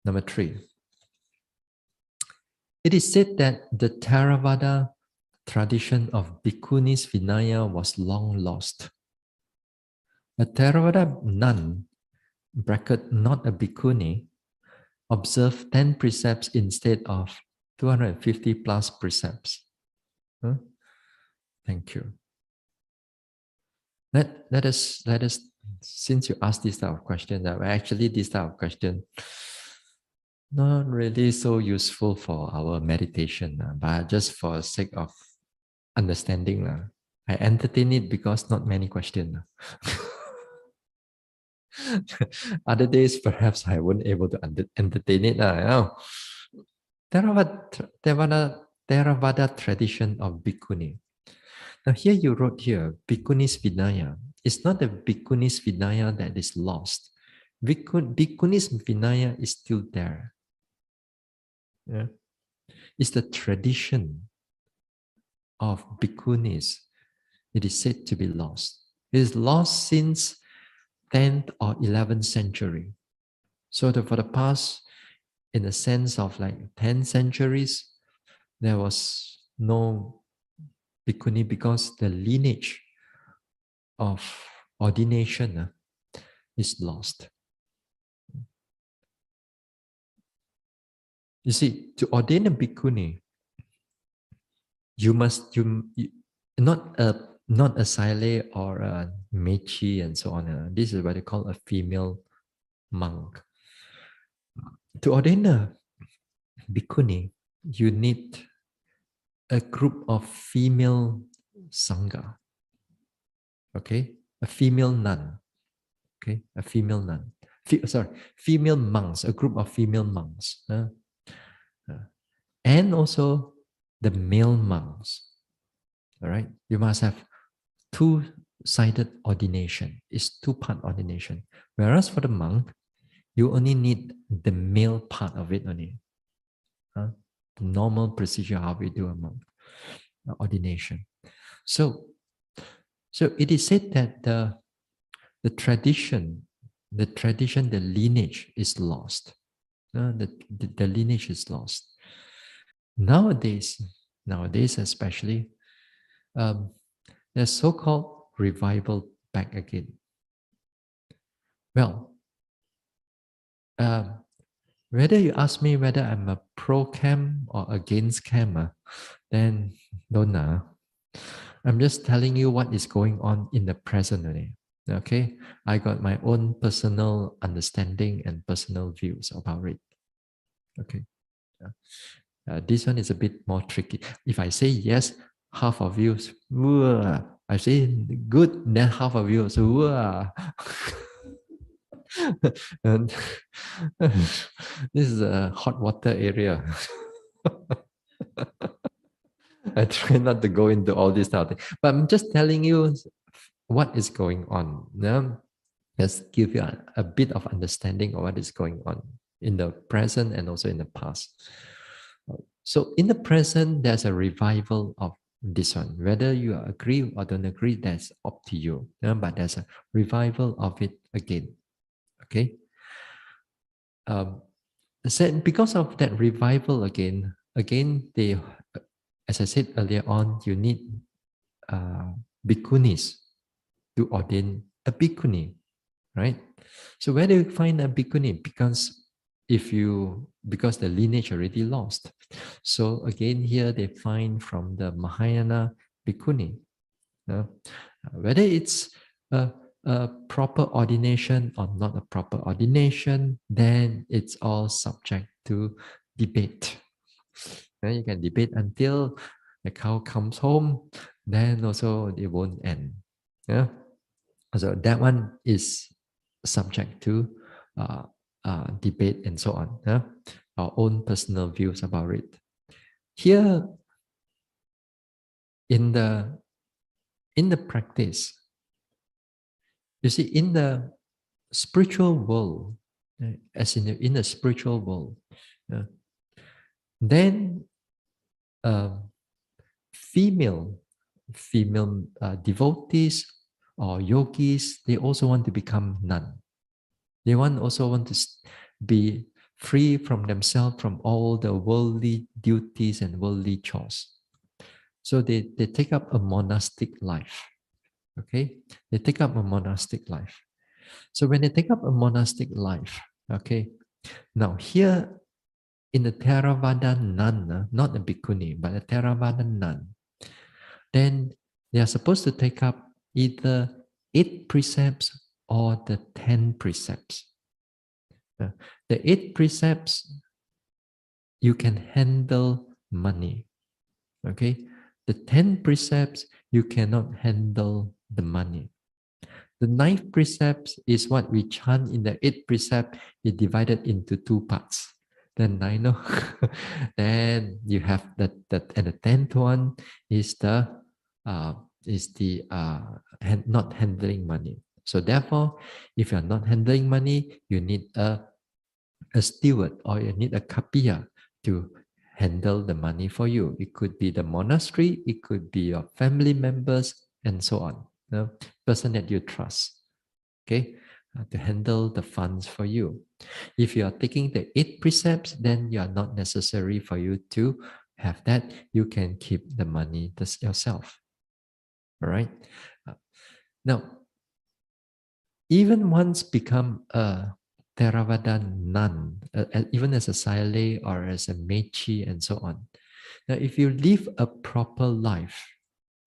Number 3. It is said that the Theravāda tradition of Bhikkhunis Vinaya was long lost. A Theravāda nun, bracket not a Bhikkhuni, observed 10 precepts instead of 250 plus precepts. Huh? Thank you. Let us, since you asked this type of question, that actually this type of question not really so useful for our meditation, but just for the sake of understanding. I entertain it because not many questions. Other days, perhaps I won't able to entertain it. Theravāda tradition of Bhikkhuni. Now here you wrote here, Bhikkhunis Vinaya. It's not the Bhikkhunis Vinaya that is lost. Bhikkhunis Vinaya is still there. Yeah? It's the tradition of Bhikkhunis. It is said to be lost. It is lost since 10th or 11th century. So for the past, in the sense of like 10 centuries, there was no Bhikkhuni because the lineage of ordination is lost. You see, to ordain a Bhikkhuni, you must not a Sile or a Mechi and so on. This is what they call a female monk. To ordain a Bhikkhuni, you need a group of female Sangha. Okay? A female nun. Okay? A female nun. Female monks, a group of female monks. And also the male monks. All right? You must have two-sided ordination. It's two-part ordination. Whereas for the monk, you only need the male part of it only. The normal procedure how we do a monk ordination. So it is said that the tradition, the lineage is lost. The lineage is lost. Nowadays especially, there's so-called revival back again. Well, whether you ask me whether I'm a pro-cam or against cam, then don't know. I'm just telling you what is going on in the present only. Okay, I got my own personal understanding and personal views about it. Okay, this one is a bit more tricky. If I say yes, half of you, I say good, then half of you, and this is a hot water area. I try not to go into all this stuff, but I'm just telling you what is going on. Just give you a bit of understanding of what is going on in the present and also in the past. So in the present, there's a revival of this one. Whether you agree or don't agree, that's up to you. But there's a revival of it again. Okay. Because of that revival again, they, as I said earlier on, you need Bhikkhunis to ordain a Bhikkhuni, right? So where do you find a Bhikkhuni? Because the lineage already lost. So again, here they find from the Mahayana Bhikkhuni. Whether it's a proper ordination or not a proper ordination, then it's all subject to debate. You can debate until the cow comes home, then also it won't end. So that one is subject to debate and so on. Our own personal views about it. Here, in the practice, you see, in the spiritual world, as in the spiritual world, then female devotees or yogis, they also want to become nun. They also want to be free from themselves from all the worldly duties and worldly chores. So they take up a monastic life. Okay, they take up a monastic life. So when they take up a monastic life, okay, now here in the Theravāda nun, not a Bhikkhuni, but a Theravāda nun, then they are supposed to take up either 8 precepts or the 10 precepts. The 8 precepts, you can handle money. Okay? The 10 precepts, you cannot handle the money. The 9th precept is what we chant in the 8th precept, it divided into 2 parts. Then I know. Then you have that and the 10th one is the not handling money. So therefore, if you're not handling money, you need a steward or you need a kapiya to handle the money for you. It could be the monastery, it could be your family members, and so on. The person that you trust, okay, to handle the funds for you. If you are taking the 8 precepts, then you are not necessary for you to have that. You can keep the money yourself. All right. Now, even once become a Theravada nun, even as a Sayale or as a Mechi and so on. Now, if you live a proper life,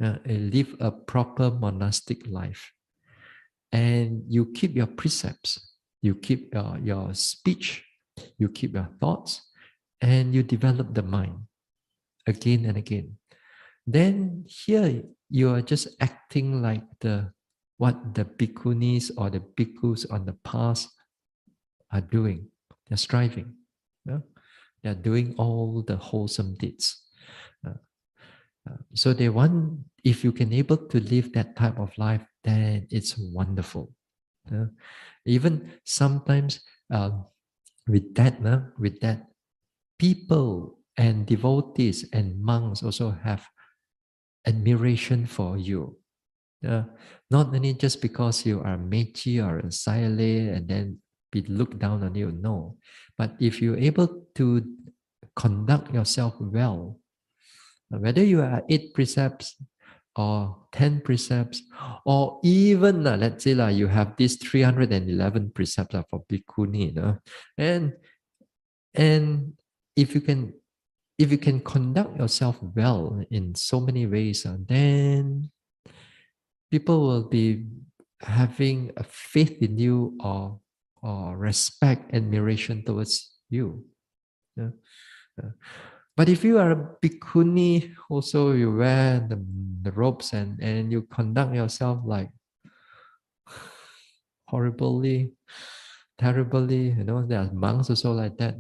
live a proper monastic life, and you keep your precepts, you keep your speech, you keep your thoughts, and you develop the mind again and again, then here you are just acting like what the bhikkhunis or the bhikkhus on the past are doing. They're striving. They're doing all the wholesome deeds. So they want, if you can able to live that type of life, then it's wonderful. Even sometimes with that, people and devotees and monks also have admiration for you. Not only just because you are mechi or a sayale and then be looked down on you, no. But if you're able to conduct yourself well, whether you are 8 precepts or 10 precepts, or even let's say you have these 311 precepts for bhikkhuni, and if you can conduct yourself well in so many ways, then people will be having a faith in you or respect, admiration towards you. Yeah. But if you are a bhikkhuni, also you wear the robes and you conduct yourself like horribly, terribly, there are monks also like that,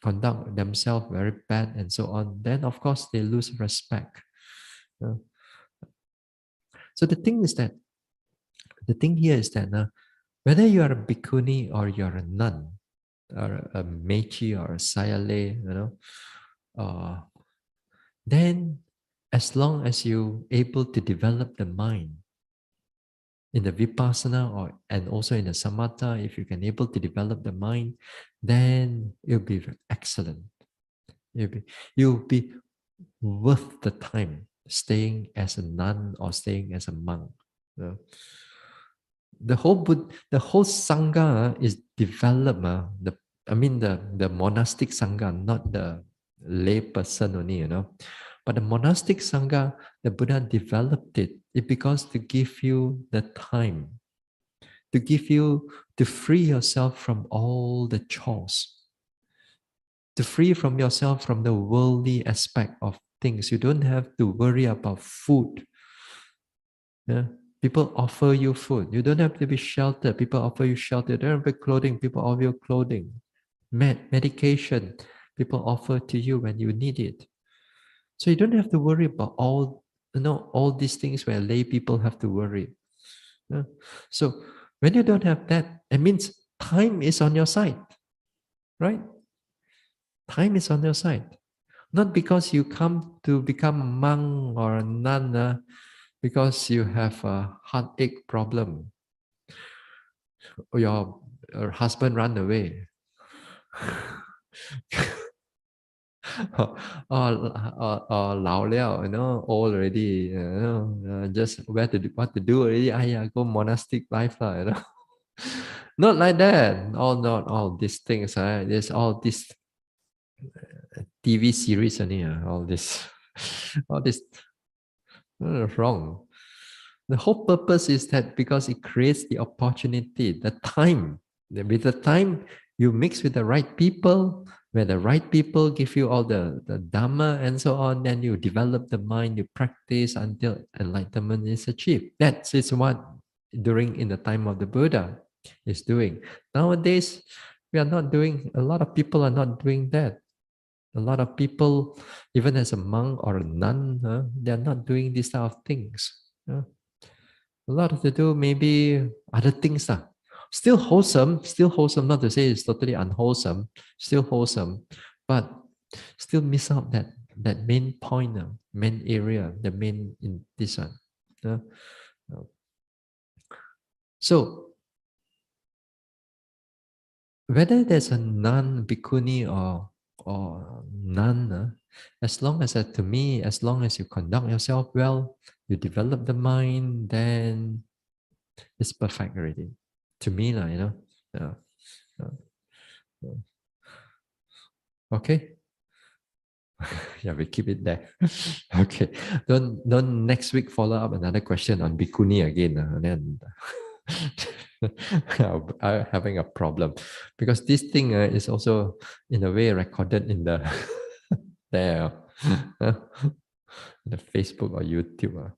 conduct themselves very bad and so on, then of course they lose respect. So the thing here is that whether you are a bhikkhuni or you're a nun, or a mechi or a sayale, then as long as you able to develop the mind in the vipassana and also in the samatha, if you can able to develop the mind, then it'll be excellent. You'll be worth the time staying as a nun or staying as a monk. The whole sangha is developed. The monastic sangha, not the lay person only, But the monastic sangha, the Buddha developed it because to give you the time, to free yourself from all the chores, to free from yourself from the worldly aspect of things. You don't have to worry about food. Yeah? People offer you food. You don't have to be sheltered. People offer you shelter. You don't have clothing. People offer you clothing. Medication. People offer to you when you need it. So you don't have to worry about all these things where lay people have to worry. Yeah? So when you don't have that, it means time is on your side, right? Time is on your side. Not because you come to become a monk or a nun, because you have a heartache problem or your husband ran away. or lao liao, old already, just what to do already. Go monastic life lah, Not like that. Not all these things. There's all this TV series only. All this, all this wrong. The whole purpose is that because it creates the opportunity, the time. With the time, you mix with the right people, where the right people give you all the Dhamma and so on, then you develop the mind, you practice until enlightenment is achieved. That is what during in the time of the Buddha is doing. Nowadays, we are not doing, a lot of people are not doing that. A lot of people, even as a monk or a nun, they are not doing these type of things. A lot to do, maybe other things. Still wholesome, not to say it's totally unwholesome, still wholesome, but still miss out that main point, main area, the main in this one. So, whether there's a nun, bhikkhuni, or nun, as long as to me, as long as you conduct yourself well, you develop the mind, then it's perfect already. To me, Yeah. Okay. Yeah, we keep it there. Okay. Don't next week follow up another question on bhikkhuni again. Then I'm having a problem because this thing is also in a way recorded in the there, the Facebook or YouTube.